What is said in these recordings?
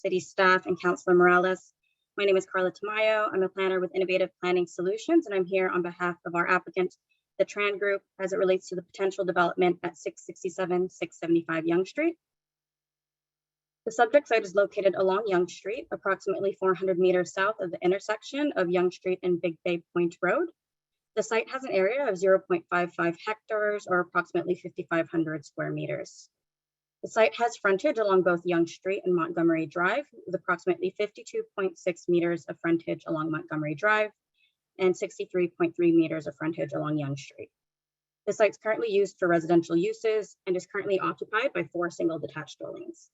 city staff, and Councilor Morales. My name is Carla Tamayo. I'm a planner with Innovative Planning Solutions, and I'm here on behalf of our applicant, the Tran Group, as it relates to the potential development at 667, 675 Yonge Street. The subject site is located along Yonge Street, approximately 400 meters south of the intersection of Yonge Street and Big Bay Point Road. The site has an area of 0.55 hectares or approximately 5,500 square meters. The site has frontage along both Yonge Street and Montgomery Drive, with approximately 52.6 meters of frontage along Montgomery Drive and 63.3 meters of frontage along Yonge Street. The site is currently used for residential uses and is currently occupied by 4 single detached dwellings.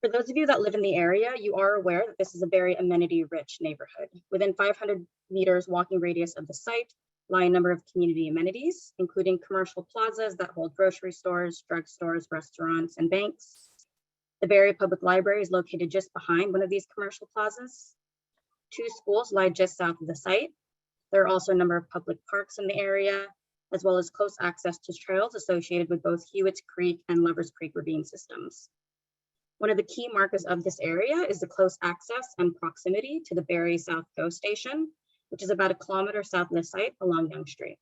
For those of you that live in the area, you are aware that this is a very amenity-rich neighborhood. Within 500 meters walking radius of the site lie a number of community amenities, including commercial plazas that hold grocery stores, drugstores, restaurants, and banks. The Bay Area Public Library is located just behind one of these commercial plazas. 2 schools lie just south of the site. There are also a number of public parks in the area, as well as close access to trails associated with both Hewitt's Creek and Lovers Creek ravine systems. One of the key markers of this area is the close access and proximity to the Barrie South GO station, which is about 1 kilometer south of the site along Yonge Street.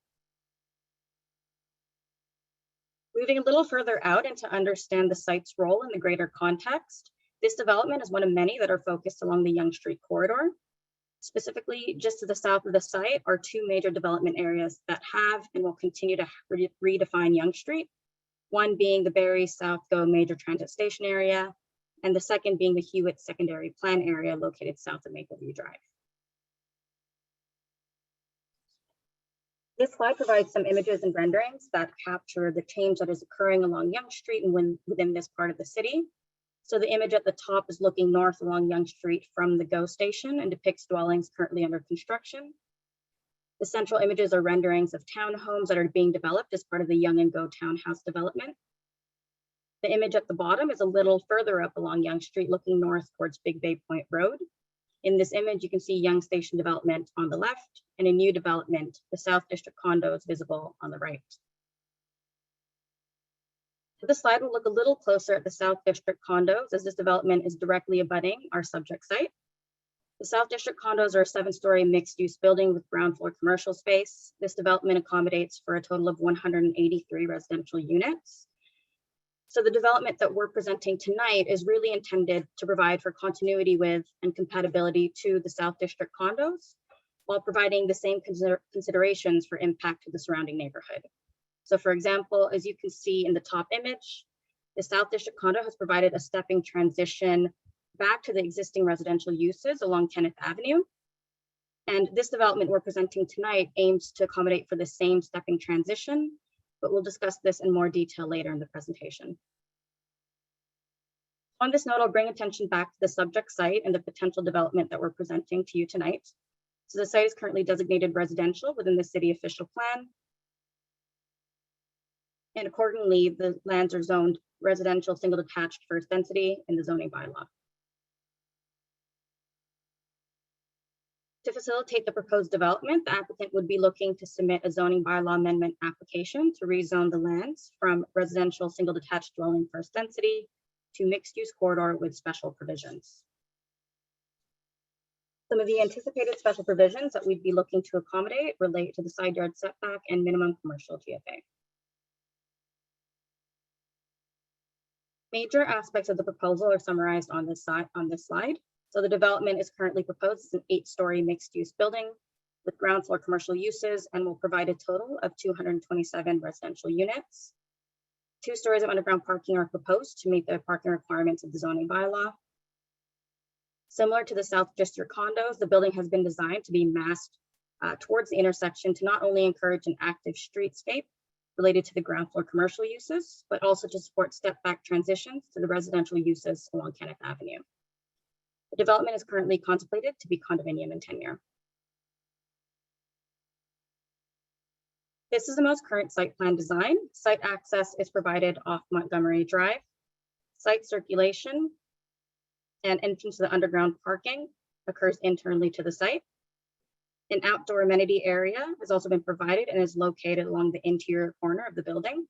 Moving a little further out and to understand the site's role in the greater context, this development is one of many that are focused along the Yonge Street corridor. Specifically, just to the south of the site are 2 major development areas that have and will continue to redefine Yonge Street, one being the Barrie South GO major transit station area, and the second being the Hewitt secondary plan area located south of Mapleview Drive. This slide provides some images and renderings that capture the change that is occurring along Yonge Street and within this part of the city. So the image at the top is looking north along Yonge Street from the GO station and depicts dwellings currently under construction. The central images are renderings of townhomes that are being developed as part of the Yonge and GO townhouse development. The image at the bottom is a little further up along Yonge Street, looking north towards Big Bay Point Road. In this image, you can see Yonge Station development on the left and a new development, the South District condos, visible on the right. This slide will look a little closer at the South District condos, as this development is directly abutting our subject site. The South District condos are a 7-story mixed-use building with ground floor commercial space. This development accommodates for a total of 183 residential units. So the development that we're presenting tonight is really intended to provide for continuity with and compatibility to the South District condos, while providing the same considerations for impact to the surrounding neighborhood. So for example, as you can see in the top image, the South District condo has provided a stepping transition back to the existing residential uses along Kenneth Avenue. And this development we're presenting tonight aims to accommodate for the same stepping transition, but we'll discuss this in more detail later in the presentation. On this note, I'll bring attention back to the subject site and the potential development that we're presenting to you tonight. So the site is currently designated residential within the city official plan. And accordingly, the lands are zoned residential single detached first density in the zoning bylaw. To facilitate the proposed development, the applicant would be looking to submit a zoning bylaw amendment application to rezone the lands from residential single detached dwelling first density to mixed use corridor with special provisions. Some of the anticipated special provisions that we'd be looking to accommodate relate to the side yard setback and minimum commercial GFA. Major aspects of the proposal are summarized on this slide. So the development is currently proposed as an 8-story mixed-use building with ground floor commercial uses and will provide a total of 227 residential units. 2 stories of underground parking are proposed to meet the parking requirements of the zoning bylaw. Similar to the South District condos, the building has been designed to be massed towards the intersection to not only encourage an active streetscape related to the ground floor commercial uses, but also to support step-back transitions to the residential uses along Kenneth Avenue. The development is currently contemplated to be condominium in tenure. This is the most current site plan design. Site access is provided off Montgomery Drive. Site circulation and entrance to the underground parking occurs internally to the site. An outdoor amenity area has also been provided and is located along the interior corner of the building.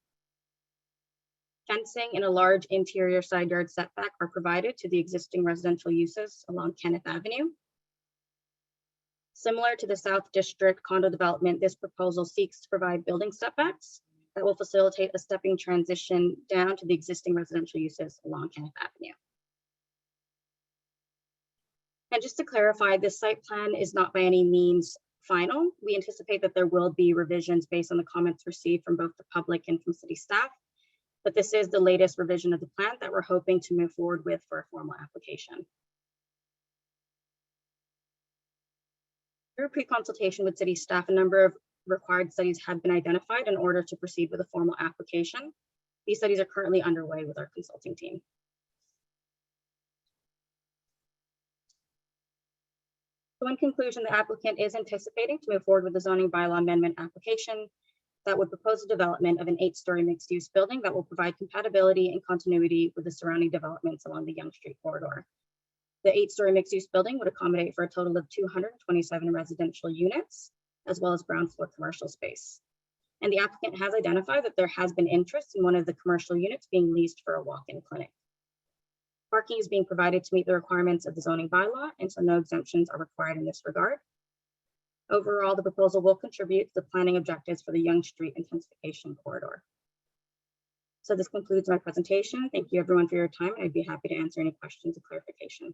Fencing and a large interior side yard setback are provided to the existing residential uses along Kenneth Avenue. Similar to the South District condo development, this proposal seeks to provide building setbacks that will facilitate a stepping transition down to the existing residential uses along Kenneth Avenue. And just to clarify, this site plan is not by any means final. We anticipate that there will be revisions based on the comments received from both the public and from city staff, but this is the latest revision of the plan that we're hoping to move forward with for a formal application. Through pre-consultation with city staff, a number of required studies have been identified in order to proceed with a formal application. These studies are currently underway with our consulting team. So in conclusion, the applicant is anticipating to move forward with the zoning bylaw amendment application that would propose a development of an 8-story mixed-use building that will provide compatibility and continuity with the surrounding developments along the Yonge Street corridor. The 8-story mixed-use building would accommodate for a total of 227 residential units, as well as ground floor commercial space. And the applicant has identified that there has been interest in one of the commercial units being leased for a walk-in clinic. Parking is being provided to meet the requirements of the zoning bylaw, and so no exemptions are required in this regard. Overall, the proposal will contribute to the planning objectives for the Yonge Street intensification corridor. So this concludes my presentation. Thank you everyone for your time. I'd be happy to answer any questions or clarification.